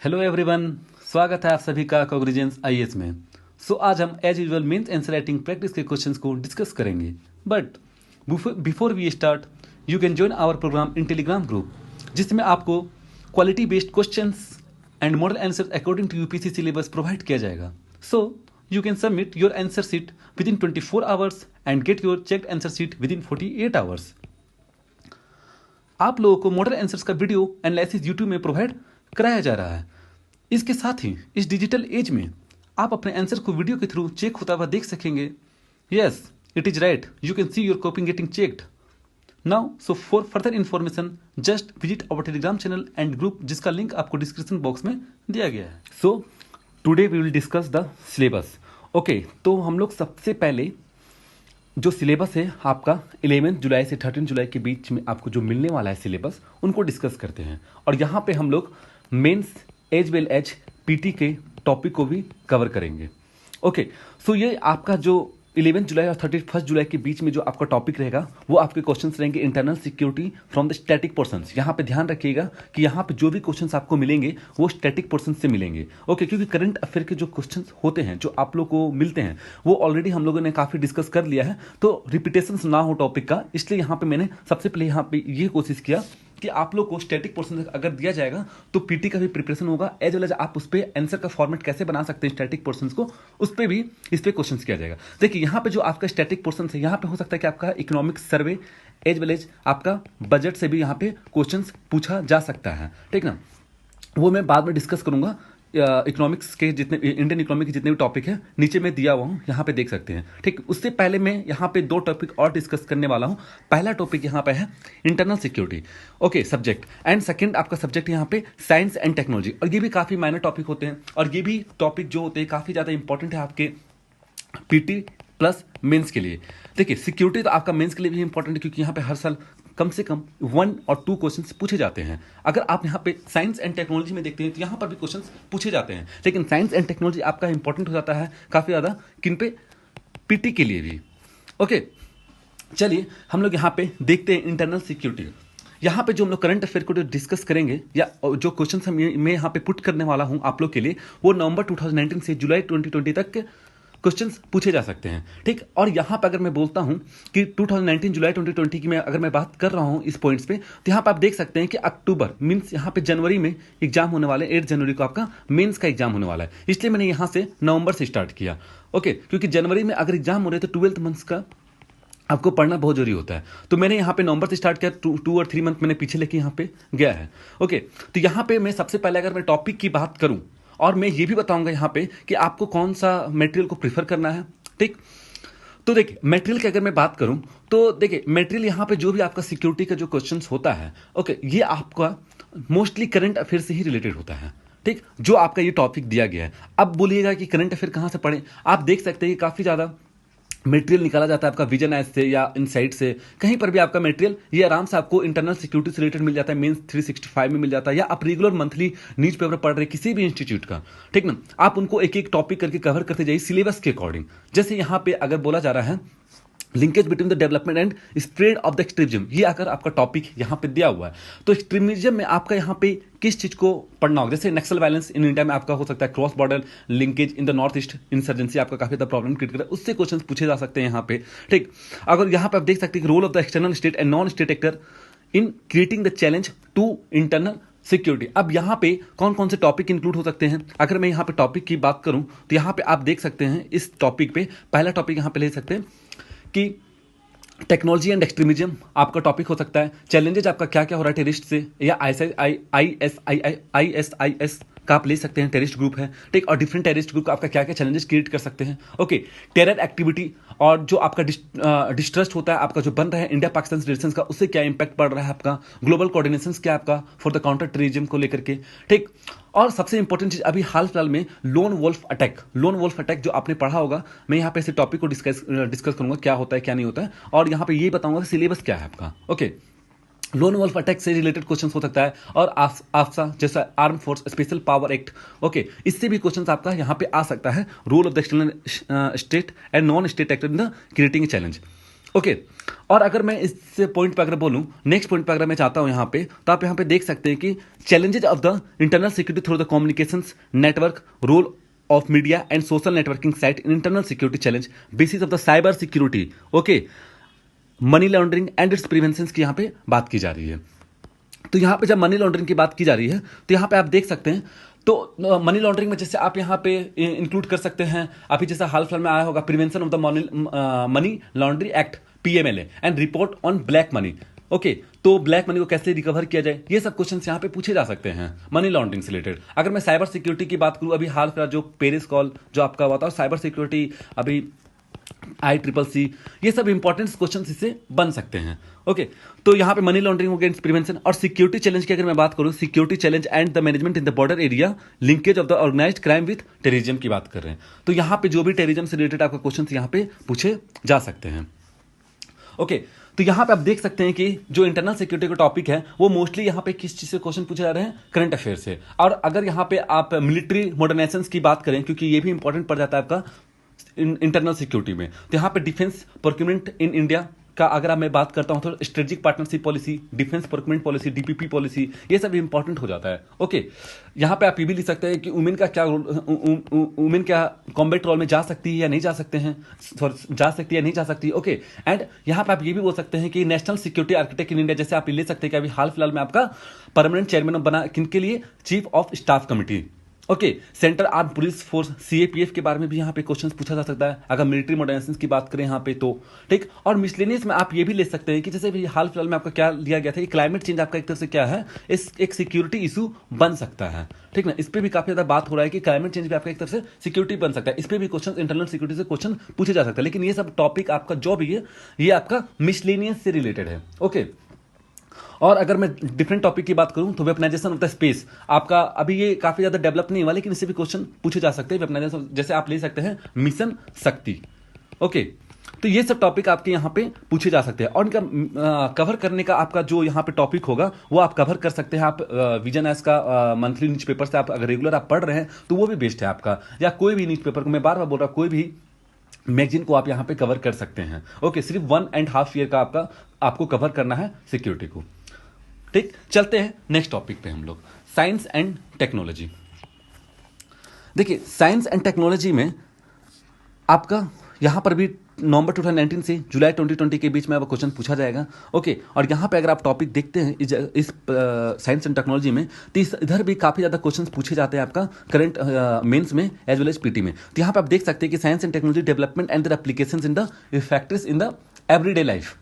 Hello everyone, स्वागत है आप सभी का कॉग्निजेंस आईएएस में। आज हम एज usual mains answer writing practice के क्वेश्चंस को डिस्कस करेंगे। But before we start, you can join our program in Telegram group, जिसमें आपको quality based questions and model answer according to UPSC syllabus provide किया जाएगा। So you can submit your answer sheet within 24 hours and get your checked answer sheet within 48 hours. आप लोगों को model answers का video analysis YouTube में provide कराया जा रहा है। इसके साथ ही इस डिजिटल एज में आप अपने आंसर को वीडियो के थ्रू चेक होता हुआ देख सकेंगे। Yes, it is right, you can see your copying getting checked now. So for further information just visit our Telegram channel and group, जिसका लिंक आपको डिस्क्रिप्शन बॉक्स में दिया गया है। So today we will discuss the syllabus. Okay, तो हम लोग सबसे पहले जो सिलेबस है आपका 11 जुलाई से 13 जुलाई के बीच में आपको जो मिलने वाला है सिलेबस, उनको डिस्कस करते हैं। और यहाँ पे हम लोग mains as well as PT के टॉपिक को भी कवर करेंगे। ओके, सो ये आपका जो 11 जुलाई और 31 जुलाई के बीच में जो आपका टॉपिक रहेगा वो आपके क्वेश्चंस रहेंगे internal security from the static portions. यहाँ पे ध्यान रखिएगा कि यहाँ पे जो भी क्वेश्चंस आपको मिलेंगे वो स्टैटिक पोर्शन से मिलेंगे। ओके, क्योंकि करंट अफेयर के जो क्वेश्चंस होते हैं जो आप लोग को मिलते हैं वो ऑलरेडी हम लोगों ने काफ़ी डिस्कस कर लिया है, तो रिपीटेशन ना हो टॉपिक का, इसलिए यहाँ पे मैंने सबसे पहले यहाँ पे ये कोशिश किया कि आप लोग को स्टैटिक पोर्शन अगर दिया जाएगा तो पीटी का भी प्रिपरेशन होगा, एज वेल एज आप उस पर आंसर का फॉर्मेट कैसे बना सकते हैं स्टैटिक पोर्शंस को, उस पर भी इस पर क्वेश्चन किया जाएगा। देखिए यहाँ पे जो आपका स्टैटिक पोर्शन है, यहाँ पे हो सकता है कि आपका economic survey as well as आपका बजट से भी यहाँ पे क्वेश्चन पूछा जा सकता है, ठीक ना। वो मैं बाद में डिस्कस करूंगा। इकोनॉमिक्स के जितने इंडियन इकोनॉमी के जितने भी टॉपिक है नीचे में दिया हुआ हूँ, यहाँ पे देख सकते हैं, ठीक। उससे पहले मैं यहाँ पे 2 टॉपिक और डिस्कस करने वाला हूँ। पहला टॉपिक यहाँ पे है internal security, okay, subject, and second आपका सब्जेक्ट यहाँ पे साइंस एंड टेक्नोलॉजी। और ये भी काफ़ी माइनर टॉपिक होते हैं, और ये भी टॉपिक जो होते हैं काफ़ी ज़्यादा इंपॉर्टेंट है आपके पीटी प्लस मेंस के लिए। देखिए, सिक्योरिटी तो आपका मेंस के लिए भी इंपॉर्टेंट है, क्योंकि यहाँ पे हर साल कम से कम 1 और 2 क्वेश्चंस पूछे जाते हैं। अगर आप यहाँ पे साइंस एंड टेक्नोलॉजी में देखते हैं तो यहाँ पर भी क्वेश्चंस पूछे जाते हैं, लेकिन साइंस एंड टेक्नोलॉजी आपका इंपॉर्टेंट हो जाता है काफ़ी ज़्यादा किन पे, पीटी के लिए भी। ओके, चलिए हम लोग यहाँ पे देखते हैं इंटरनल सिक्योरिटी। यहाँ पे जो हम लोग करंट अफेयर को डिस्कस करेंगे या जो क्वेश्चन मैं यहाँ पे पुट करने वाला हूँ आप लोग के लिए, वो नवंबर 2019 से जुलाई 2020 तक के क्वेश्चंस पूछे जा सकते हैं, ठीक। और यहाँ पे अगर मैं बोलता हूँ कि 2019 जुलाई 2020 की अगर मैं बात कर रहा हूँ इस पॉइंट्स पे, तो यहाँ पे आप देख सकते हैं कि अक्टूबर मीन्स यहाँ पे जनवरी में एग्जाम होने वाले, 8 जनवरी को आपका मेंस का एग्जाम होने वाला है, इसलिए मैंने यहाँ से नवंबर से स्टार्ट किया। ओके, क्योंकि जनवरी में अगर एग्जाम हो रहे तो 12th मंथ का आपको पढ़ना बहुत जरूरी होता है, तो मैंने यहाँ पे नवंबर से स्टार्ट किया, 2 और 3 मंथ मैंने पीछे लेके यहाँ पे गया है। ओके, तो यहाँ पे मैं सबसे पहले अगर मैं टॉपिक की बात करूँ, और मैं ये भी बताऊंगा यहाँ पे कि आपको कौन सा मटेरियल को प्रीफर करना है, ठीक। तो देखिए, मटेरियल की अगर मैं बात करूं तो देखिए, मटेरियल यहाँ पे जो भी आपका सिक्योरिटी का जो क्वेश्चंस होता है, ओके, ये आपका मोस्टली करंट अफेयर से ही रिलेटेड होता है, ठीक, जो आपका ये टॉपिक दिया गया है। अब बोलिएगा कि करंट अफेयर कहाँ से पढ़ें, आप देख सकते हैं कि काफ़ी ज़्यादा मटेरियल निकाला जाता है आपका विजन एज से या इनसाइट से, कहीं पर भी आपका मटेरियल ये आराम से आपको इंटरनल सिक्योरिटी से रिलेटेड मिल जाता है, मेंस 365 में मिल जाता है, या आप रेगुलर मंथली न्यूज़पेपर पढ़ रहे किसी भी इंस्टीट्यूट का, ठीक ना, आप उनको एक एक टॉपिक करके कवर करते जाइए सिलेबस के अकॉर्डिंग। जैसे यहाँ पे अगर बोला जा रहा है linkage between the development and spread of the extremism, ये अगर आपका टॉपिक यहाँ पे दिया हुआ है, तो एक्सट्रीमिज्म में आपका यहाँ पे किस चीज को पढ़ना होगा। जैसे नक्सल वायलेंस इन इंडिया में आपका हो सकता है, cross border linkage in the north east insurgency आपका काफी ज्यादा प्रॉब्लम क्रिएट कर रहा है, उससे क्वेश्चन पूछे जा सकते हैं यहाँ पे, ठीक। अगर यहाँ पे आप देख सकते हैं role of the external state and non state actor in creating the challenge to internal security. अब यहाँ पे कौन कौन से टॉपिक इंक्लूड हो सकते हैं, अगर मैं यहाँ पे टॉपिक की बात करूं तो यहाँ पे आप देख सकते हैं इस टॉपिक पे पहला टॉपिक यहाँ पे ले सकते हैं कि टेक्नोलॉजी एंड एक्सट्रीमिज्म आपका टॉपिक हो सकता है। चैलेंजेज आपका क्या क्या हो रहा है टेररिस्ट से, या ISIS का आप ले सकते हैं, टेररिस्ट ग्रुप है, ठीक। और डिफरेंट टेररिस्ट ग्रुप का आपका क्या क्या चैलेंजेस क्रिएट कर सकते हैं, ओके। टेरर एक्टिविटी और जो आपका डिस्ट्रस्ट होता है आपका जो बन रहा है इंडिया पाकिस्तान रिलेशंस का, उससे क्या इंपैक्ट पड़ रहा है आपका, ग्लोबल कोऑर्डिनेशन क्या आपका फॉर द काउंटर टेररिज्म को लेकर के, ठीक। और सबसे इंपॉर्टेंट चीज अभी हाल फिलहाल में लोन वोल्फ अटैक जो आपने पढ़ा होगा, मैं यहाँ पे इस टॉपिक को डिस्कस करूंगा क्या होता है क्या नहीं होता है, और यहाँ पे ये बताऊंगा सिलेबस क्या है आपका, ओके। लोन वोल्फ अटैक से रिलेटेड क्वेश्चन हो सकता है, और आफ्सा जैसा arm force special power act, okay, इससे भी क्वेश्चन आपका यहाँ पे आ सकता है, role of the external state and non state actor in the creating challenge, okay. और अगर मैं इस पॉइंट पर अगर बोलूं, नेक्स्ट पॉइंट पर अगर मैं चाहता हूं यहां पे, तो आप यहां पे देख सकते हैं कि challenges of the internal security through the communications network, role of media and social networking site in internal security challenge, basis of the cyber security, okay, money laundering and its prevention की यहां पे बात की जा रही है। तो यहां पे जब मनी लॉन्ड्रिंग की बात की जा रही है, तो यहां पे आप देख सकते हैं, तो मनी लॉन्ड्रिंग में जैसे आप यहां पे इंक्लूड कर सकते हैं, अभी जैसा हाल फिलहाल में आया होगा prevention of the money laundry act, PMLA, and report on black money. Okay, तो ब्लैक मनी को कैसे रिकवर किया जाए, ये सब क्वेश्चंस यहां पे पूछे जा सकते हैं मनी लॉन्ड्रिंग से रिलेटेड। अगर मैं साइबर सिक्योरिटी की बात करूं, अभी हाल फिलहाल जो पेरिस कॉल जो आपका हुआ था, साइबर सिक्योरिटी, अभी ICCC, ये सब इंपॉर्टेंट क्वेश्चन इससे बन सकते हैं। ओके, तो यहां पे मनी लॉन्ड्रिंग अगेंस्ट प्रिवेंशन और सिक्योरिटी चैलेंज की अगर मैं बात करूं, security challenge and the management in the border area, linkage of the organised crime with terrorism की बात कर रहे हैं। तो यहां पे जो भी टेररिज्म से रिलेटेड आपका क्वेश्चन यहां पे पूछे जा सकते हैं। ओके, तो यहां पे आप देख सकते हैं कि जो इंटरनल सिक्योरिटी का टॉपिक है वो मोस्टली यहां पे किस चीज से क्वेश्चन पूछे जा रहे हैं, करंट अफेयर से। और अगर यहां पे आप मिलिट्री मॉडर्नाइजेशन की बात करें, क्योंकि ये भी इंपॉर्टेंट पड़ जाता है आपका इंटरनल सिक्योरिटी में, तो यहां पे डिफेंस प्रोक्यूरमेंट इन इंडिया का अगर मैं बात करता हूं, तो strategic partnership policy, defence procurement policy, DPP policy, ये सब इंपॉर्टेंट हो जाता है। ओके, यहां पे आप ये भी लिख सकते हैं कि वुमेन का क्या वुमेन क्या कॉम्बैट रोल में जा सकती है या नहीं जा सकते हैं, जा सकती है या नहीं जा सकती। ओके, एंड यहां पे आप ये भी बोल सकते हैं कि national security architect in India, जैसे आप ले सकते हैं कि अभी हाल फिलहाल में आपका परमानेंट चेयरमैन बना किनके लिए, chief of staff committee. Okay, central arm police force CAPF के बारे में भी यहाँ पे क्वेश्चंस पूछा जा सकता है, अगर मिलिट्री मॉडर्नाइजेशन की बात करें यहाँ पे तो। ठीक, और मिसलेनियस में आप ये भी ले सकते हैं कि जैसे भी हाल फिलहाल में आपका क्या लिया गया था कि क्लाइमेट चेंज आपका एक तरह से क्या है, इस एक सिक्योरिटी इशू बन सकता है। ठीक ना, इस पर भी काफी ज्यादा बात हो रहा है कि क्लाइमेट चेंज भी आपका एक तरह से सिक्योरिटी बन सकता है, इस पर भी क्वेश्चन इंटरनल सिक्योरिटी से क्वेश्चन पूछे जा सकते हैं। लेकिन ये सब टॉपिक आपका जो भी है, ये आपका मिसलेनियस से रिलेटेड है। ओके, और अगर मैं डिफरेंट टॉपिक की बात करूं, तो वेपनाइजेशन ऑफ द स्पेस आपका अभी ये काफी ज्यादा डेवलप नहीं हुआ, लेकिन इससे भी क्वेश्चन पूछे जा सकते हैं। वेपनाइजेशन जैसे आप ले सकते हैं मिशन शक्ति। ओके, तो ये सब टॉपिक आपके यहाँ पे पूछे जा सकते हैं, और इनका कवर करने का आपका जो यहाँ पे टॉपिक होगा वो आप कवर कर सकते हैं। आप विजन एस का मंथली न्यूज़पेपर से आप अगर रेगुलर आप पढ़ रहे हैं तो वो भी बेस्ट है आपका, या कोई भी न्यूज़पेपर को, मैं बार बार बोल रहा हूँ, कोई भी मैगजीन को आप यहाँ पे कवर कर सकते हैं। ओके, सिर्फ 1.5 ईयर का आपको कवर करना है सिक्योरिटी को। ठीक, चलते हैं नेक्स्ट टॉपिक पे हम लोग, साइंस एंड टेक्नोलॉजी। देखिए, साइंस एंड टेक्नोलॉजी में आपका यहां पर भी नवंबर 2019 से जुलाई 2020 के बीच में अब क्वेश्चन पूछा जाएगा। ओके, और यहां पे अगर आप टॉपिक देखते हैं इस साइंस एंड टेक्नोलॉजी में, तो इधर भी काफी ज्यादा क्वेश्चन पूछे जाते हैं आपका करंट मेंस में एज वेल एज पीटी में। तो यहां पे आप देख सकते हैं कि science and technology development and their applications in the factors in the everyday life.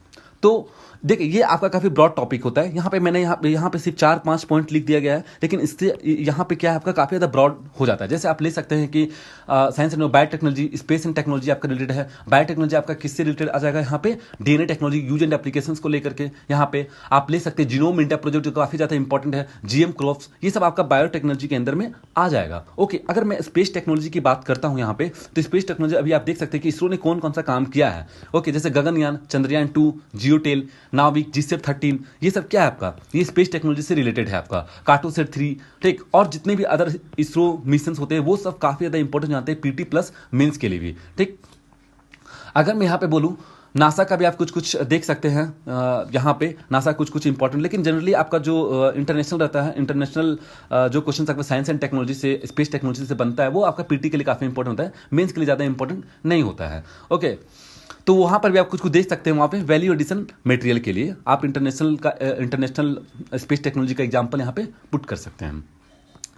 तो देखिए, ये आपका काफी ब्रॉड टॉपिक होता है। यहाँ पे मैंने यहाँ पे सिर्फ 4-5 पॉइंट लिख दिया गया है, लेकिन इससे यहाँ पे क्या है, आपका काफी ज्यादा ब्रॉड हो जाता है। जैसे आप ले सकते हैं कि science and biotechnology, space and technology आपका रिलेटेड है। बायोटेक्नोलॉजी आपका किससे रिलेटेड आ जाएगा, यहाँ पे DNA technology, use and applications को लेकर के। यहाँ पे आप ले सकते हैं जीनोम इंडिया प्रोजेक्ट, जो काफी ज्यादा इंपॉर्टेंट है, जीएम क्रॉप्स, ये सब आपका बायोटेक्नोलॉजी के अंदर में आ जाएगा। ओके, अगर मैं स्पेस टेक्नोलॉजी की बात करता हूँ यहाँ पे, तो स्पेस टेक्नोलॉजी अभी आप देख सकते हैं कि इसरो ने कौन कौन सा काम किया है। ओके, जैसे गगनयान, चंद्रयान 2, जियोटेल, नाविक, GSAT 13, ये सब क्या है आपका, ये स्पेस टेक्नोलॉजी से रिलेटेड है आपका। कार्टोसैट 3, ठीक, और जितने भी अदर इसरो मिशन होते हैं वो सब काफी ज्यादा इंपॉर्टेंट जाते हैं पीटी प्लस मेंस के लिए भी। ठीक, अगर मैं यहाँ पे बोलूँ, नासा का भी आप कुछ कुछ देख सकते हैं, यहाँ पे नासा कुछ इंपॉर्टेंट, लेकिन जनरली आपका जो इंटरनेशनल रहता है, इंटरनेशनल जो क्वेश्चन आपका साइंस एंड टेक्नोलॉजी से, स्पेस टेक्नोलॉजी से बनता है, वो आपका पीटी के लिए काफी इंपॉर्टेंट होता है, मेंस के लिए ज्यादा इंपॉर्टेंट नहीं होता है। ओके, तो वहां पर भी आप कुछ देख सकते हैं, वहां पे वैल्यू एडिशन मटेरियल के लिए आप इंटरनेशनल स्पेस टेक्नोलॉजी का एग्जांपल यहाँ पे पुट कर सकते हैं।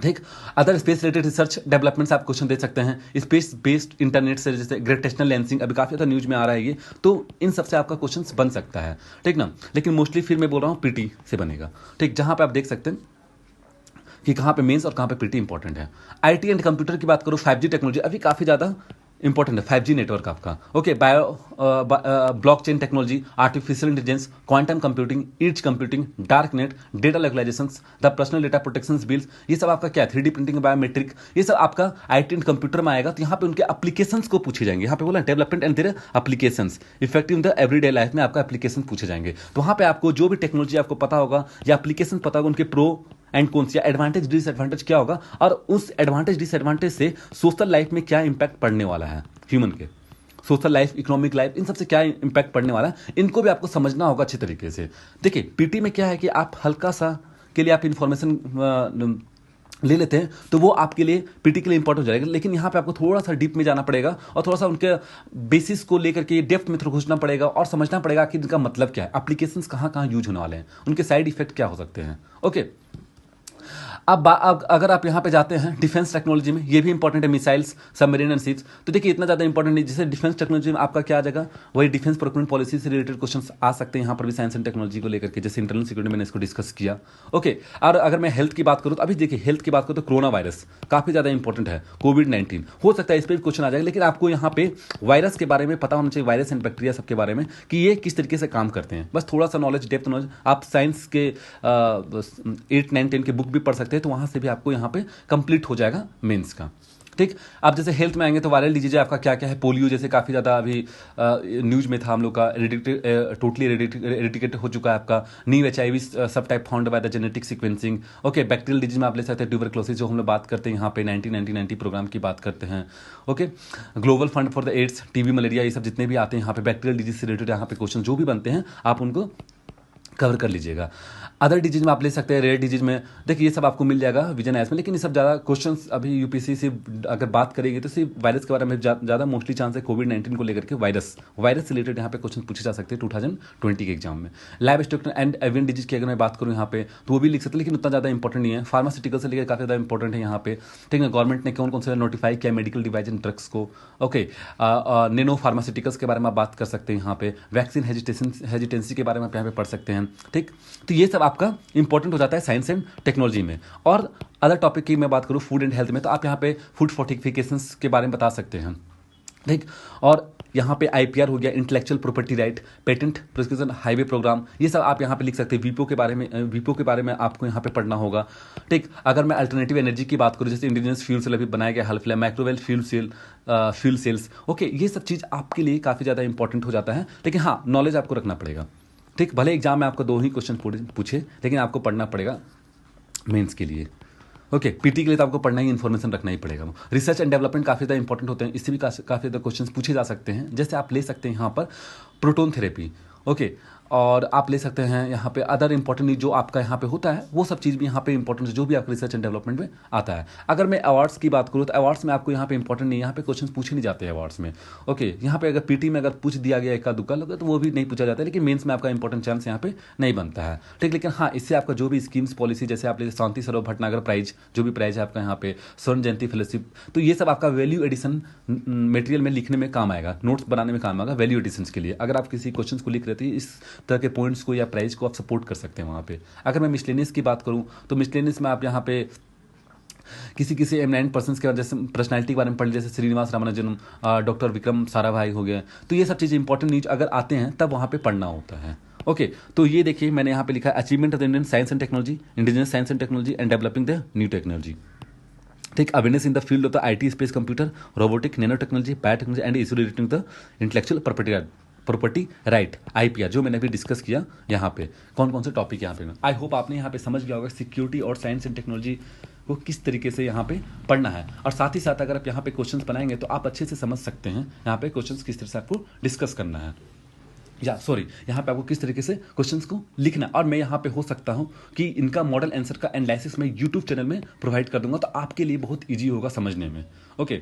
ठीक, other space related research developments आप क्वेश्चन दे सकते हैं, स्पेस बेस्ड इंटरनेट से, जैसे ग्रेविटेशनल लेंसिंग अभी काफी ज्यादा न्यूज में आ रहा है ये, तो इन सबसे आपका क्वेश्चन बन सकता है। ठीक ना, लेकिन मोस्टली फिर मैं बोल रहा हूँ पीटी से बनेगा। ठीक, जहां पे आप देख सकते हैं कि कहाँ पे मेंस और कहाँ पे पीटी इंपॉर्टेंट है। आईटी एंड कंप्यूटर की बात करो, 5G टेक्नोलॉजी अभी काफी ज्यादा इंपॉर्टेंट है, 5G नेटवर्क आपका। Okay, blockchain technology, artificial intelligence, quantum computing, edge computing, dark net, data localisations, the personal data protection bills, ये सब आपका क्या, 3D प्रिंटिंग, बायोमेट्रिक, ये सब आपका आईटी एंड कंप्यूटर में आएगा। तो यहाँ पे उनके एप्लीकेशंस को पूछे जाएंगे। यहाँ पे बोला development and their applications effective in the everyday life में आपका एप्लीकेशन पूछे जाएंगे। तो वहाँ पे आपको जो भी टेक्नोलॉजी आपको पता होगा या एप्लीकेशन पता होगा, उनके प्रो एंड कौन सी एडवांटेज डिसएडवांटेज क्या होगा, और उस एडवांटेज डिसएडवांटेज से सोशल लाइफ में क्या इंपैक्ट पड़ने वाला है ह्यूमन के, सोशल लाइफ, इकोनॉमिक लाइफ, इन सबसे क्या इंपैक्ट पड़ने वाला है, इनको भी आपको समझना होगा अच्छे तरीके से। देखिए पीटी में क्या है कि आप हल्का सा के लिए आप इन्फॉर्मेशन ले लेते हैं तो वो आपके लिए पीटी के लिए इंपॉर्टेंट हो जाएगा, लेकिन यहाँ पे आपको थोड़ा सा डीप में जाना पड़ेगा और थोड़ा सा उनके बेसिस को लेकर के डेप्थ में थोड़ा घुसना पड़ेगा और समझना पड़ेगा कि इनका मतलब क्या है, एप्लीकेशंस कहाँ कहाँ यूज होने वाले हैं, उनके साइड इफेक्ट क्या हो सकते हैं। ओके, अब अगर आप यहाँ पे जाते हैं डिफेंस टेक्नोलॉजी में, ये भी इंपॉर्टेंट है, मिसाइल्स, सबमरीन एंड शिप्स। तो देखिए इतना ज़्यादा इंपॉर्टेंट नहीं, जैसे डिफेंस टेक्नोलॉजी में आपका क्या आ जाएगा, वही डिफेंस प्रोक्योरमेंट पॉलिसी से रिलेटेड क्वेश्चन आ सकते हैं यहाँ पर भी, साइंस एंड टेक्नोलॉजी को लेकर के, जैसे इंटरनल सिक्योरिटी मैंने इसको डिस्कस किया। ओके, और अगर मैं हेल्थ की बात करूँ तो अभी देखिए हेल्थ की बात करूँ तो कोरोना वायरस काफ़ी ज़्यादा इंपॉर्टेंट है, कोविड-19 हो सकता है इस पर भी क्वेश्चन आ जाएगा, लेकिन आपको यहाँ पे वायरस के बारे में पता होना चाहिए, वायरस एंड बैक्टीरिया सबके बारे में कि ये किस तरीके से काम करते हैं। बस थोड़ा सा नॉलेज, डेप्थ नॉलेज, आप साइंस के 8, 9, 10 के बुक भी पढ़ सकते हैं, तो वहाँ से भी आपको यहाँ पे कंप्लीट हो जाएगा मेंस का। ठीक, अब जैसे हेल्थ में आएंगे तो वायरल डिजीज आपका क्या क्या है, पोलियो जैसे काफ़ी ज़्यादा अभी न्यूज में था हम लोग का, टोटली एरेडिकेट हो चुका है आपका। न्यू HIV सब type found by the genetic sequencing. Okay, bacterial disease में आप ले सकते हैं ट्यूबरक्लोसिस, जो हम लोग बात करते हैं यहाँ पे 1990 प्रोग्राम की बात करते हैं। Okay, global fund for the AIDS, TB, malaria, ये सब जितने भी आते हैं यहाँ पे बैक्टीरियल डिजीज से रिलेटेड यहाँ पे क्वेश्चन जो भी बनते हैं आप उनको कवर कर लीजिएगा। अदर डिजीज में आप ले सकते हैं, रेयर डिजीज में देखिए ये सब आपको मिल जाएगा विजन एस में, लेकिन ये सब ज़्यादा क्वेश्चंस अभी यूपीएससी से अगर बात करेगी तो सिर्फ वायरस के बारे में ज़्यादा मोस्टली चांस है, कोविड-19 को लेकर के वायरस से रिलेटेड यहाँ पे क्वेश्चन पूछे जा सकते हैं 2020 के एग्जाम में। Live stock and avian disease की अगर मैं बात करूँ यहाँ पे तो वो भी लिख सकते हैं, लेकिन उतना ज़्यादा इंपॉर्टेंट नहीं है। फार्मास्यूटिकल से लेकर काफ़ी ज़्यादा इंपॉर्टेंट है यहाँ पे। ठीक है, गवर्नमेंट ने कौन कौन से नोटिफाई किया मेडिकल डिवाइस एंड ड्रग्स को। ओके, नैनो फार्मास्यूटिकल्स के बारे में आप बात कर सकते हैं यहाँ पे, वैक्सीन हेजिटेंसी के बारे में आप यहाँ पे पढ़ सकते हैं। ठीक, तो ये सब आपका इंपॉर्टेंट हो जाता है साइंस एंड टेक्नोलॉजी में। और अदर टॉपिक की मैं बात करूँ फूड एंड हेल्थ में, तो आप यहाँ पे फूड फोर्टिफिकेशंस के बारे में बता सकते हैं। ठीक, और यहाँ पे IPR हो गया, intellectual property right, patent prosecution, highway programme, ये सब आप यहाँ पे लिख सकते हैं। वीपो के बारे में आपको यहाँ पे पढ़ना होगा। ठीक, अगर मैं अल्टरनेटिव एनर्जी की बात करूँ, जैसे इंडिजिनस फ्यूल सेल अभी बनाया गया, हाल फिलहाल माइक्रोवेल फ्यूल सेल्स। ओके, ये सब चीज़ आपके लिए काफ़ी ज़्यादा इंपॉर्टेंट हो जाता है, लेकिन हाँ नॉलेज आपको रखना पड़ेगा। ठीक, भले एग्जाम में आपको 2 ही क्वेश्चन पूछे, लेकिन आपको पढ़ना पड़ेगा मेंस के लिए। ओके, पीटी के लिए तो आपको पढ़ना ही, इन्फॉर्मेशन रखना ही पड़ेगा। रिसर्च एंड डेवलपमेंट काफ़ी ज़्यादा इंपॉर्टेंट होते हैं, इससे भी काफ़ी ज़्यादा क्वेश्चन पूछे जा सकते हैं। जैसे आप ले सकते हैं यहाँ पर प्रोटोन थेरेपी। ओके, और आप ले सकते हैं यहाँ पे अदर इंपॉर्टेंट जो आपका यहाँ पे होता है, वो सब चीज़ भी यहाँ पे इंपॉर्टेंट है जो भी आपका रिसर्च एंड डेवलपमेंट में आता है। अगर मैं अवार्ड्स की बात करूँ तो अवार्ड्स में आपको यहाँ पे इंपॉर्टेंट नहीं, यहाँ पे क्वेश्चन पूछे नहीं जाते हैं अवार्ड्स में। ओके, यहाँ पे अगर पीटी में अगर पूछ दिया गया इक्का दुक्का लगा तो वो भी नहीं पूछा जाता है, लेकिन मेंस में आपका इंपॉर्टेंट चांस यहाँ पे नहीं बनता है। ठीक, लेकिन हाँ इससे आपका जो भी स्कीम्स पॉलिसी, जैसे आप ले शांति सरोवर भटनागर प्राइज, जो भी प्राइज है आपका यहाँ पे, स्वर्ण जयंती फेलोशिप, तो ये सब आपका वैल्यू एडिशन मटेरियल में लिखने में काम आएगा, नोट्स बनाने में काम आएगा वैल्यू एडिशन के लिए। अगर आप किसी क्वेश्चन को लिख रहे थे इस तरह के पॉइंट्स को या प्राइस को आप सपोर्ट कर सकते हैं वहाँ पे। अगर मैं मिसलेनियस की बात करूँ तो मिसलेनियस में आप यहाँ पे किसी एमिनेंट पर्सन्स के बारे, जैसे पर्सनालिटी के बारे में पढ़ लिया, जैसे श्रीनिवास रामानुजन, डॉक्टर विक्रम साराभाई हो गए, तो ये सब चीज़ें इंपॉर्टेंट न्यूज अगर आते हैं तब वहाँ पे पढ़ना होता है। ओके, तो ये देखिए मैंने यहाँ पे लिखा है achievement of the Indian science and technology, indigenous science and technology and developing the new technology. ठीक, awareness in the field of the IT, space, computer, robotic, nano technology, biotechnology and issue relating the intellectual property right, IPR, जो मैंने अभी discuss किया यहाँ पे, कौन कौन से टॉपिक यहाँ पे। आई होप आपने यहाँ पे समझ गया होगा सिक्योरिटी और साइंस एंड टेक्नोलॉजी को किस तरीके से यहाँ पे पढ़ना है। और साथ ही साथ अगर आप यहाँ पे क्वेश्चंस बनाएंगे तो आप अच्छे से समझ सकते हैं यहाँ पे क्वेश्चंस किस तरह से आपको डिस्कस करना है, यहाँ पे आपको किस तरीके से क्वेश्चंस को लिखना। और मैं यहाँ पे हो सकता हूँ कि इनका मॉडल आंसर का एनालिसिस मैं यूट्यूब चैनल में प्रोवाइड कर दूंगा, तो आपके लिए बहुत ईजी होगा समझने में। ओके,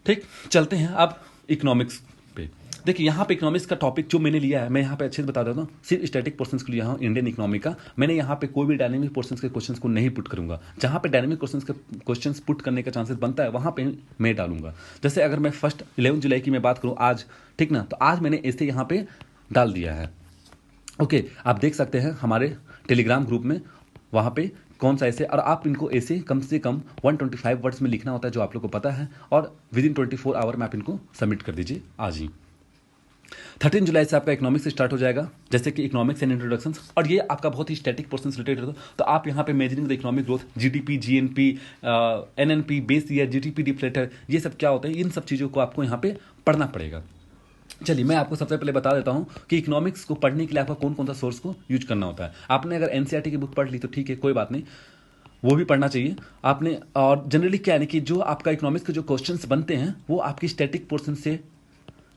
ठीक, चलते हैं अब इकोनॉमिक्स पे। देखिए यहाँ पे इकोनॉमिक्स का टॉपिक जो मैंने लिया है, मैं यहाँ पे अच्छे से बता देता हूँ, सिर्फ स्टैटिक पोर्शंस को लिया हूँ इंडियन इकोनॉमी का। मैंने यहाँ पे कोई भी डायनेमिक पोर्शंस के क्वेश्चंस को नहीं पुट करूँगा। जहाँ पे डायनेमिक क्वेश्चंस पुट करने का चांसेस बनता है वहाँ पे मैं डालूंगा। जैसे अगर मैं 11 जुलाई की मैं बात करूँ आज, ठीक ना, तो आज मैंने ऐसे यहाँ पे डाल दिया है। ओके, आप देख सकते हैं हमारे टेलीग्राम ग्रुप में, वहाँ पे कौन सा ऐसे, और आप इनको ऐसे कम से कम 125 वर्ड्स में लिखना होता है जो आप लोग को पता है, और विदिन 24 आवर में आप इनको सबमिट कर दीजिए आज ही। 13 जुलाई से आपका इकोनॉमिक्स स्टार्ट हो जाएगा, जैसे कि इकोनॉमिक्स एंड इंट्रोडक्शन, और ये आपका बहुत ही स्टैटिक पोर्शन रिलेटेड होता है। तो आप यहाँ पे measuring the economic growth, GDP, GNP, NNP, base year, GDP deflator, ये सब क्या होता है, इन सब चीज़ों को आपको यहाँ पे पढ़ना पड़ेगा। चलिए मैं आपको सबसे पहले बता देता हूँ कि इकोनॉमिक्स को पढ़ने के लिए आपका कौन कौन सा सोर्स को यूज करना होता है। आपने अगर NCERT की बुक पढ़ ली तो ठीक है, कोई बात नहीं। वो भी पढ़ना चाहिए आपने। और जनरली क्या है ना कि जो आपका इकोनॉमिक्स के जो क्वेश्चंस बनते हैं वो आपकी स्टैटिक पोर्शन से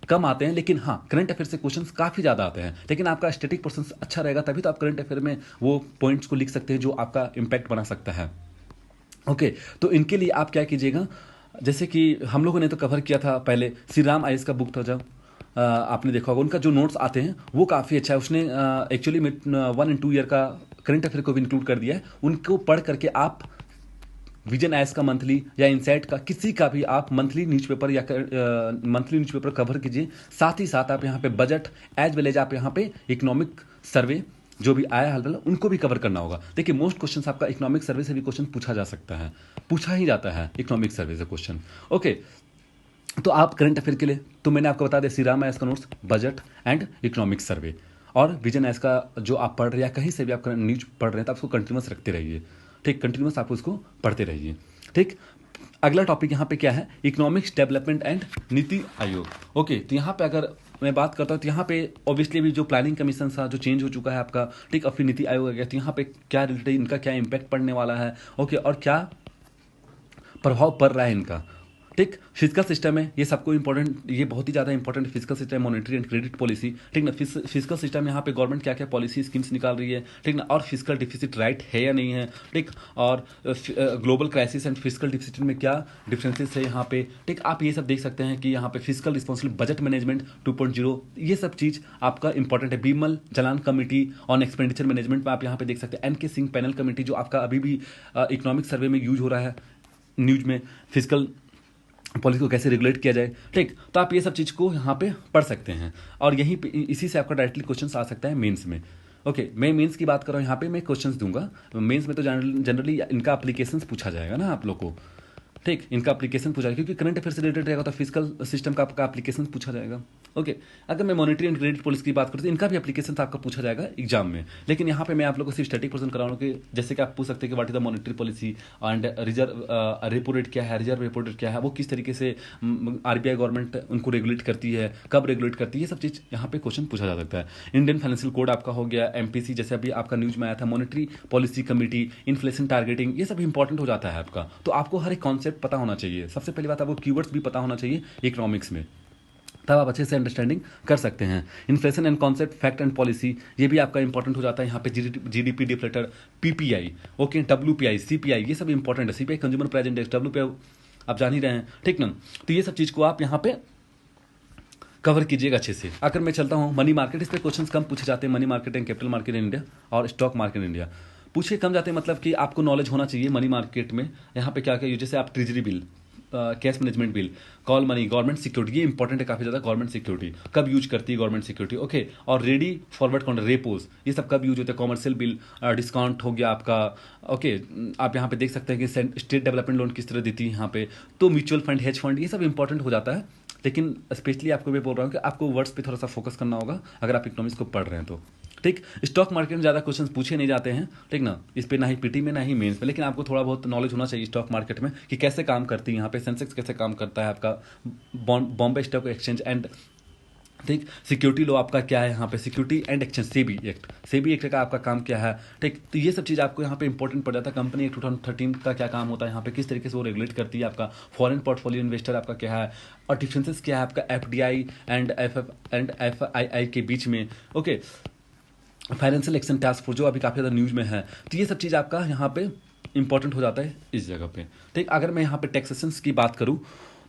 कम आते हैं, लेकिन हाँ करंट अफेयर से क्वेश्चंस काफ़ी ज़्यादा आते हैं। लेकिन आपका स्टैटिक पोर्शन अच्छा रहेगा तभी तो आप करंट अफेयर में वो पॉइंट्स को लिख सकते हैं जो आपका इम्पैक्ट बना सकता है। ओके, तो इनके लिए आप क्या कीजिएगा, जैसे कि हम लोगों ने तो कवर किया था पहले, श्री राम आईएएस का बुक था जब आपने देखा होगा, उनका जो नोट्स आते हैं वो काफ़ी अच्छा है। उसने एक्चुअली में 1 and 2 ईयर का करंट अफेयर को भी इंक्लूड कर दिया है। उनको पढ़ करके आप विजन आइस का मंथली या इनसाइट का किसी का भी आप मंथली न्यूज़पेपर या मंथली न्यूज़पेपर कवर कीजिए। साथ ही साथ आप यहाँ पे बजट एज वेल एज आप यहाँ पे इकोनॉमिक सर्वे जो भी आया हाल फिलहाल उनको भी कवर करना होगा। देखिए मोस्ट क्वेश्चन आपका इकोनॉमिक सर्वे से भी क्वेश्चन पूछा जा सकता है, पूछा ही जाता है इकोनॉमिक सर्वे से क्वेश्चन। ओके, तो आप करंट अफेयर के लिए तो मैंने आपको बता दिया श्री राम आइस का notes, budget and economic survey, और विजन आइस का जो आप पढ़ रहे हैं या कहीं से भी आप न्यूज पढ़ रहे हैं तो आप उसको कंटिन्यूस रखते रहिए। ठीक, कंटिन्यूस आप उसको पढ़ते रहिए। ठीक, अगला टॉपिक यहाँ पे क्या है, economics development and NITI Aayog. Okay, तो यहाँ पे अगर मैं बात करता हूँ तो यहाँ पे ऑब्वियसली भी जो प्लानिंग कमीशन था जो चेंज हो चुका है आपका, ठीक, और फिर नीति आयोग आ गया, तो यहाँ पे क्या रिलेटेड, इनका क्या इम्पैक्ट पड़ने वाला है, ओके, और क्या प्रभाव पड़ रहा है इनका। ठीक, फिजिकल सिस्टम है, ये सबको इंपॉर्टेंट, ये बहुत ही ज़्यादा important physical system, monetary and credit policy. ठीक ना, फिजिकल सिस्टम यहाँ पे गवर्नमेंट क्या क्या पॉलिसी स्कीम्स निकाल रही है, ठीक ना, और फिजिकल डिफिसिट राइट है या नहीं है, ठीक, और global crisis and physical deficit में क्या डिफरेंसेस है यहाँ पे। ठीक, आप ये सब देख सकते हैं कि यहाँ पे फिजिकल रिस्पॉन्सिबल बजट मैनेजमेंट 2.0, ये सब चीज़ आपका इंपॉर्टेंट है। Bimal Jalan committee on expenditure management में आप यहाँ पे देख सकते हैं। एन के सिंह पैनल कमेटी जो आपका अभी भी इकोनॉमिक सर्वे में यूज हो रहा है न्यूज में, फिजिकल पॉलिसी को कैसे रेगुलेट किया जाए। ठीक, तो आप ये सब चीज़ को यहाँ पे पढ़ सकते हैं, और यहीं पे इसी से आपका डायरेक्टली क्वेश्चन आ सकता है मेंस में। ओके, मैं मेंस की बात कर रहा हूँ, यहाँ पे मैं क्वेश्चंस दूंगा। मेंस में तो जनरली इनका एप्लीकेशंस पूछा जाएगा ना आप लोग को। ठीक, इनका एप्लीकेशन पूछा जाएगा क्योंकि करंट अफेयर से रिलेटेड रहेगा तो फिजिकल सिस्टम का आपका एप्लीकेशन पूछा जाएगा। ओके, अगर मैं मॉनेटरी एंड क्रेडिट पॉलिसी की बात करूँ तो इनका भी एप्लीकेशन आपका पूछा जाएगा एग्जाम में। लेकिन यहाँ पे मैं आप लोगों को सिर्फ स्टैटिक पर्सन करा रहा हूँ कि जैसे कि आप पूछ सकते हैं कि what is the monetary policy and reserve repo rate क्या है, रिजर्व रेपो रेट क्या है, वो किस तरीके से आरबीआई गवर्नमेंट उनको रेगुलेट करती है, कब रेगुलेट करती है, ये सब चीज़ यहाँ पे क्वेश्चन पूछा जा सकता है। इंडियन फाइनेंशियल कोड आपका हो गया, एमपीसी जैसे अभी आपका न्यूज में आया था, monetary policy committee, inflation targeting, ये सब इंपॉर्टेंट हो जाता है आपका। तो आपको हर एक कॉन्सेप्ट पता होना चाहिए। सबसे पहली बात आपको कीवर्ड्स भी पता होना चाहिए इकोनॉमिक्स में, तब आप अच्छे से अंडरस्टैंडिंग कर सकते हैं। Inflation and concept, fact and policy, ये भी आपका इंपॉर्टेंट हो जाता है यहाँ पे। GDP deflator, PPI, okay, WPI, CPI, ये सब इंपॉर्टेंट है। CPI consumer price index, WPI आप जान ही रहे हैं, ठीक ना। तो ये सब चीज़ को आप यहाँ पे कवर कीजिएगा अच्छे से। अगर मैं चलता हूँ मनी मार्केट, इस पर क्वेश्चन कम पूछे जाते हैं। Money market and capital market in India और स्टॉक मार्केट इन इंडिया पूछे कम जाते हैं, मतलब कि आपको नॉलेज होना चाहिए मनी मार्केट में यहाँ पे क्या क्या, जैसे आप treasury bill, cash management bill, call money, government security, ये इंपॉर्टेंट है काफ़ी ज़्यादा। गवर्नमेंट सिक्योरिटी कब यूज करती है गवर्नमेंट सिक्योरिटी, ओके, और रेडी फॉरवर्ड काउंटर, रेपोज, ये सब कब यूज होते हैं। कॉमर्शियल बिल, डिस्काउंट हो गया आपका, ओके, आप यहाँ पे देख सकते हैं कि स्टेट डेवलपमेंट लोन किस तरह देती है यहाँ पे। तो म्यूचुअल फंड, हेज फंड, ये सब इंपॉर्टेंट हो जाता है। लेकिन स्पेशली आपको मैं बोल रहा हूँ कि आपको वर्ड्स पे थोड़ा सा फोकस करना होगा अगर आप इकोनॉमिक्स को पढ़ रहे हैं तो। ठीक, स्टॉक मार्केट में ज़्यादा क्वेश्चन पूछे नहीं जाते हैं, ठीक ना, इस पे ना ही पीटी में ना ही मेंस में, लेकिन आपको थोड़ा बहुत नॉलेज होना चाहिए स्टॉक मार्केट में कि कैसे काम करती है यहाँ पे, सेंसेक्स कैसे काम करता है आपका, बॉम्बे स्टॉक एक्सचेंज एंड, ठीक, सिक्योरिटी लॉ आपका क्या है यहाँ पे, security and exchange, SEBI act का आपका काम क्या है। ठीक, तो ये सब चीज़ आपको यहाँ पे इंपॉर्टेंट पड़ जाता है। कंपनी एक्ट 2013 का क्या काम होता है यहाँ पे, किस तरीके से वो रेगुलेट करती है आपका। फॉरेन पोर्टफोलियो इन्वेस्टर आपका क्या है, और डिफरेंसेस क्या है आपका एफडीआई एंड एफआईआई के बीच में, okay, financial action task force जो अभी काफ़ी ज़्यादा न्यूज में है। तो ये सब चीज़ आपका यहाँ पे इंपॉर्टेंट हो जाता है इस जगह पे। ठीक, अगर मैं यहाँ पे टैक्सेशन की बात करूँ,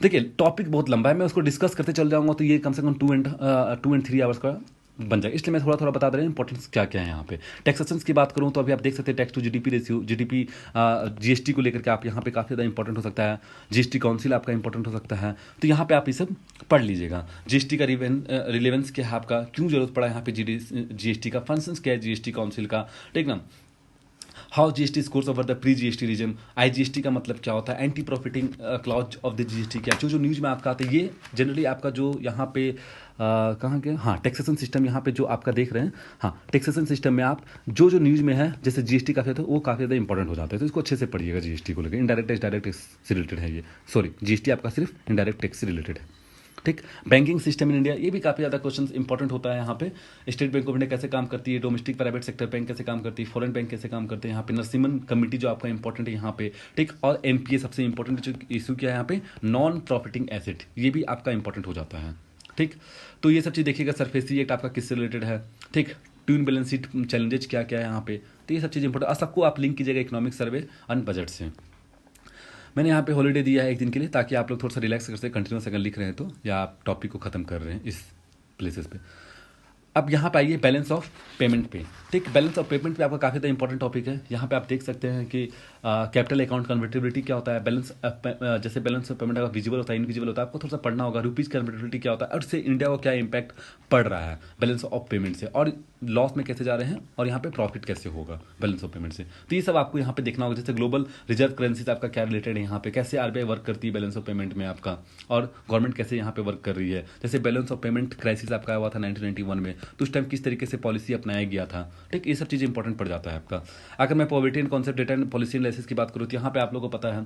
देखिए टॉपिक बहुत लंबा है, मैं उसको डिस्कस करते चल जाऊँगा तो ये कम से कम 2 and 3 आवर्स का बन जाएगा, इसलिए मैं थोड़ा थोड़ा बता दे रहा हूँ इंपॉर्टेंस क्या क्या है यहाँ पे। टैक्सेशन की बात करूँ तो अभी आप देख सकते हैं tax to GDP ratio, GDP, GST को लेकर के आप यहाँ पे काफ़ी ज़्यादा इंपॉर्टेंट हो सकता है। जीएसटी काउंसिल आपका इंपॉर्टेंट हो सकता है, तो यहाँ पे आप ये सब पढ़ लीजिएगा। जीएसटी का रिलेवेंस क्या है आपका, क्यों जरूरत पड़ा यहाँ पे जीएसटी का, फंक्शंस क्या है जीएसटी काउंसिल का, ठीक ना। How GST scores over the pre GST region, IGST का मतलब क्या होता है, anti profiting clause of the GST क्या, जो न्यूज में आपका आता है, ये जनरली आपका जो यहाँ पे कहाँ के, हाँ, टैक्सेशन सिस्टम यहाँ पे जो आपका देख रहे हैं, हाँ, टैक्सेशन सिस्टम में आप जो जो न्यूज में है जैसे जीएसटी का तो वो काफ़ी ज़्यादा इंपॉर्टेंट हो जाता है, तो इसको अच्छे से पढ़िएगा। जीएसटी को लेकर इनडायरेक्ट टैक्स, डायरेक्ट टैक्स से रिलेटेड है ये, सॉरी, जीएसटी आपका सिर्फ इनडायरेक्ट टैक्स से रिलेटेड है। ठीक। बैंकिंग सिस्टम इन इंडिया, ये भी काफ़ी ज़्यादा क्वेश्चन इंपॉर्टेंट होता है यहाँ पे। स्टेट बैंक ऑफ इंडिया कैसे काम करती है, डोमेस्टिक प्राइवेट सेक्टर बैंक कैसे काम करती है, फॉरेन बैंक कैसे काम करते हैं, यहाँ पे नरसिम्हन कमेटी जो आपका इंपॉर्टेंट है यहाँ पे, ठीक। और एनपीए सबसे इंपॉर्टेंट इशू क्या है यहाँ पे, नॉन प्रॉफिटिंग एसेट, ये भी आपका इंपॉर्टेंट हो जाता है, ठीक। तो ये सब चीज़ देखिएगा। सरफेसी एक्ट आपका किससे रिलेटेड है, ठीक। ट्यून बैलेंस शीट चैलेंजेज क्या क्या है यहाँ पे, तो ये सब चीज़ इंपॉर्टेंट, और सबको आप लिंक कीजिएगा इकोनॉमिक सर्वे एंड बजट से। मैंने यहाँ पे हॉलीडे दिया है एक दिन के लिए, ताकि आप लोग थोड़ा सा रिलैक्स कर सकें, कंटिन्यूस अगर लिख रहे हैं तो, या आप टॉपिक को ख़त्म कर रहे हैं इस प्लेसेस पे। अब यहाँ पे आइए बैलेंस ऑफ पेमेंट पे, ठीक। बैलेंस ऑफ पेमेंट पे आपका काफ़ी ज़्यादा इंपॉर्टेंट टॉपिक है। यहाँ पे आप देख सकते हैं कि कैपिटल अकाउंट कन्वर्टिबिलिटी क्या होता है, बैलेंस जैसे बैलेंस ऑफ पेमेंट अगर विजिबल होता है, इनविजिबल होता है, आपको थोड़ा सा पढ़ना होगा। रुपीज़ कन्वर्टिबिलिटी क्या होता है और इससे इंडिया को क्या इम्पैक्ट पड़ रहा है बैलेंस ऑफ पेमेंट से, और लॉस में कैसे जा रहे हैं, और यहाँ पे प्रॉफिट कैसे होगा बैलेंस ऑफ पेमेंट से। तो ये सब आपको यहाँ पे देखना होगा। जैसे ग्लोबल रिजर्व करेंसी से आपका क्या रिलेटेड है, यहाँ पे कैसे आरबीआई वर्क करती है बैलेंस ऑफ पेमेंट में आपका, और गवर्नमेंट कैसे यहाँ पे वर्क कर रही है। जैसे बैलेंस ऑफ पेमेंट क्राइसिस आपका आया हुआ था 1991 में, तो उस टाइम किस तरीके से पॉलिसी अपनाया गया था, ठीक। ये सब चीज़ें इंपॉर्टेंट पड़ जाता है आपका। अगर मैं poverty and concept data and policy analysis की बात करूँ तो यहाँ पे आप लोगों को पता है,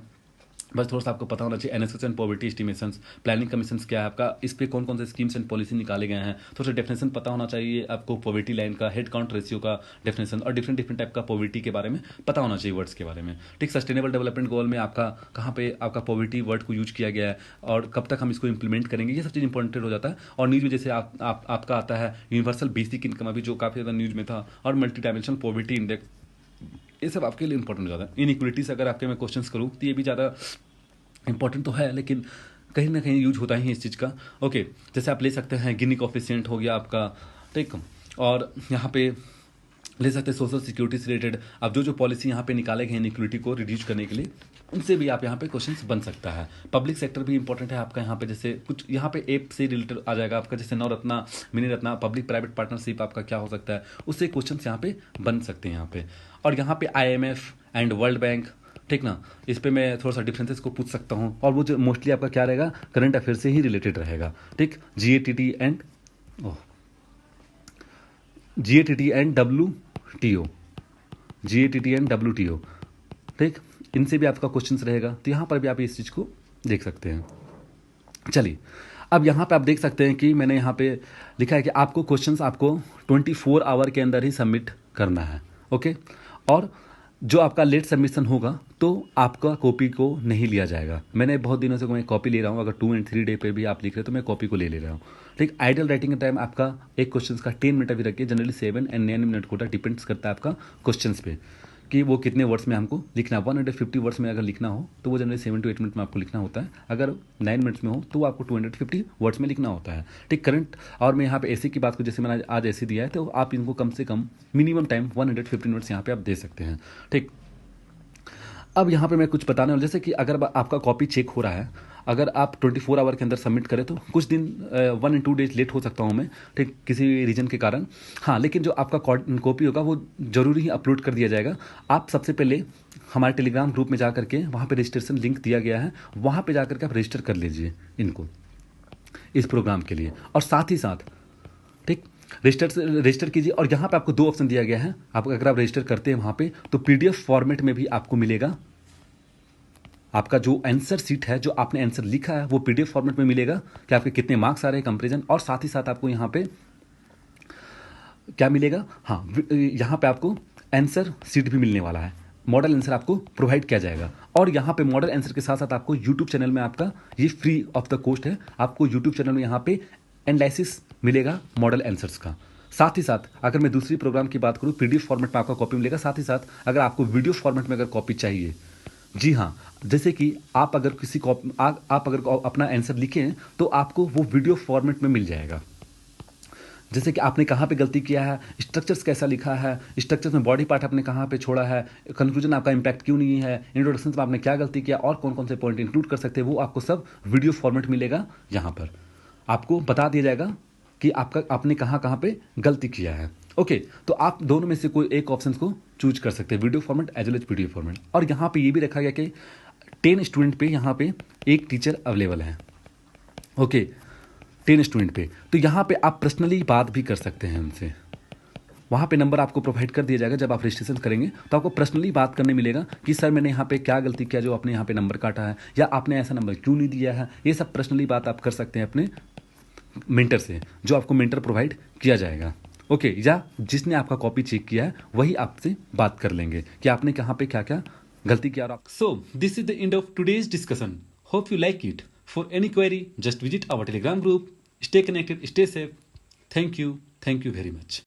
बस थोड़ा सा आपको पता होना चाहिए NSS and poverty estimations, planning commissions क्या है आपका, इस पे कौन कौन से स्कीम्स एंड पॉलिसी निकाले गए हैं। थोड़ा सा डेफिनेशन पता होना चाहिए आपको, पॉवर्टी लाइन का, हेड काउंट रेशियो का डेफिनेशन, और डिफरेंट डिफरेंट टाइप का पॉवर्टी के बारे में पता होना चाहिए, वर्ड्स के बारे में, ठीक। सस्टेनेबल डेवलपमेंट गोल में आपका कहाँ पे आपका पॉवर्टी वर्ड को यूज किया गया है, और कब तक हम इसको इंप्लीमेंट करेंगे, ये सब चीज़ इंपॉर्टेंट हो जाता है। और न्यूज़ में जैसे आपका आता है यूनिवर्सल बेसिक इनकम, अभी जो काफ़ी ज़्यादा न्यूज़ में था, और मल्टी डायमेंशनल पॉवर्टी इंडेक्स, ये सब आपके लिए इंपॉर्टेंट हो जाता है। इनइक्वलिटीज अगर आपके मैं क्वेश्चंस करूँ तो ये भी ज़्यादा इंपॉर्टेंट तो है, लेकिन कहीं ना कहीं यूज होता ही है इस चीज़ का, ओके। जैसे आप ले सकते हैं गिनी कोफिशिएंट हो गया आपका, ठीक। और यहाँ पे ले सकते हैं सोशल सिक्योरिटी से रिलेटेड। अब जो पॉलिसी यहाँ पे निकाले गए इनइक्वलिटी को रिड्यूस करने के लिए, उनसे भी आप यहाँ पे क्वेश्चंस बन सकता है। पब्लिक सेक्टर भी इंपॉर्टेंट है आपका यहाँ पे, जैसे कुछ यहाँ पे एप से रिलेटेड आ जाएगा आपका, जैसे Navratna, mini Ratna, public private partnership आपका क्या हो सकता है, उससे क्वेश्चन यहाँ पे बन सकते हैं यहाँ पे। और यहाँ पे IMF एंड वर्ल्ड बैंक, ठीक ना, इस पे मैं थोड़ा सा डिफरेंसेस को पूछ सकता हूँ, और वो जो मोस्टली आपका क्या रहेगा, करंट अफेयर से ही रिलेटेड रहेगा, ठीक। GATT and WTO, GATT and WTO, ठीक। इनसे भी आपका क्वेश्चंस रहेगा, तो यहाँ पर भी आप इस चीज़ को देख सकते हैं। चलिए, अब यहाँ पे आप देख सकते हैं कि मैंने यहाँ पे लिखा है कि आपको क्वेश्चंस आपको 24 आवर के अंदर ही सबमिट करना है, ओके। और जो आपका लेट सबमिशन होगा तो आपका कॉपी को नहीं लिया जाएगा। मैंने बहुत दिनों से मैं कॉपी ले रहा हूँ, अगर 2 and 3 डे पे भी आप लिख रहे हो तो मैं कॉपी को ले रहा हूँ, ठीक। आइडियल राइटिंग का टाइम आपका एक क्वेश्चन का 10 मिनट अभी रखिए, जनरली 7 and 9 मिनट होता है, डिपेंड्स करता है आपका क्वेश्चन पे कि वो कितने वर्ड्स में हमको लिखना है। 150 वर्ड्स में अगर लिखना हो तो वो जनरली 7 to 8 मिनट में आपको लिखना होता है, अगर 9 मिनट्स में हो तो आपको 250 वर्ड्स में लिखना होता है, ठीक। करंट, और मैं यहाँ पे ऐसे की बात करूँ, जैसे मैंने आज ऐसे दिया है, तो आप इनको कम से कम मिनिमम टाइम 115 मिनट्स यहाँ पे आप दे सकते हैं, ठीक। अब यहाँ पे मैं कुछ बताने वाला, जैसे कि अगर आपका कॉपी चेक हो रहा है, अगर आप 24 आवर के अंदर सबमिट करें तो कुछ दिन 1 and 2 डेज लेट हो सकता हूँ मैं, ठीक, किसी रीजन के कारण, हाँ। लेकिन जो आपका कॉपी होगा वो जरूरी ही अपलोड कर दिया जाएगा। आप सबसे पहले हमारे टेलीग्राम ग्रुप में जा करके, वहाँ पे रजिस्ट्रेशन लिंक दिया गया है, वहाँ पे जा करके आप रजिस्टर कर लीजिए इनको इस प्रोग्राम के लिए, और साथ ही साथ, ठीक, रजिस्टर कीजिए। और यहाँ पे आपको 2 ऑप्शन दिया गया है, आप अगर आप रजिस्टर करते हैं वहाँ पे तो PDF फॉर्मेट में भी आपको मिलेगा, आपका जो आंसर सीट है, जो आपने आंसर लिखा है, वो PDF फॉर्मेट में मिलेगा कि आपके कितने मार्क्स आ रहे हैं, कंपेरिजन, और साथ ही साथ आपको यहाँ पे क्या मिलेगा, हाँ, यहाँ पे आपको आंसर सीट भी मिलने वाला है, मॉडल आंसर आपको प्रोवाइड किया जाएगा। और यहाँ पे मॉडल आंसर के साथ साथ आपको यूट्यूब चैनल में, आपका ये फ्री ऑफ द कॉस्ट है, आपको यूट्यूब चैनल में यहाँ पे एनालिसिस मिलेगा मॉडल आंसर्स का। साथ ही साथ अगर मैं दूसरी प्रोग्राम की बात करूँ, PDF फॉर्मेट में आपका कॉपी मिलेगा। साथ ही साथ अगर आपको वीडियो फॉर्मेट में अगर कॉपी चाहिए, जी हाँ, जैसे कि आप अगर आप अगर अपना आंसर लिखें तो आपको वो वीडियो फॉर्मेट में मिल जाएगा। जैसे कि आपने कहाँ पे गलती किया है, स्ट्रक्चर्स कैसा लिखा है, स्ट्रक्चर्स में बॉडी पार्ट आपने कहाँ पे छोड़ा है, कंक्लूजन आपका इंपैक्ट क्यों नहीं है, इंट्रोडक्शन में आपने क्या गलती किया, और कौन कौन से पॉइंट इंक्लूड कर सकते हैं, वो आपको सब वीडियो फॉर्मेट मिलेगा। यहाँ पर आपको बता दिया जाएगा कि आपने कहाँ कहाँ पे गलती किया है, ओके। तो आप दोनों में से कोई एक ऑप्शन को चूज कर सकते हैं, video format as well as PDF format. और यहाँ पे ये भी रखा गया कि 10 स्टूडेंट पे यहाँ पे एक टीचर अवेलेबल है, ओके, 10 स्टूडेंट पे। तो यहाँ पे आप पर्सनली बात भी कर सकते हैं उनसे, वहाँ पे नंबर आपको प्रोवाइड कर दिया जाएगा। जब आप रजिस्ट्रेशन करेंगे तो आपको पर्सनली बात करने मिलेगा कि सर मैंने यहाँ पे क्या गलती किया जो आपने यहाँ पे नंबर काटा है, या आपने ऐसा नंबर क्यों नहीं दिया है, ये सब पर्सनली बात आप कर सकते हैं अपने मेंटर से, जो आपको मेंटर प्रोवाइड किया जाएगा। ओके, या जिसने आपका कॉपी चेक किया है वही आपसे बात कर लेंगे कि आपने कहाँ पे क्या क्या गलती किया। So this is the end of today's discussion. Hope you like it. For any query just visit our Telegram group. Stay connected, stay safe. Thank you very much.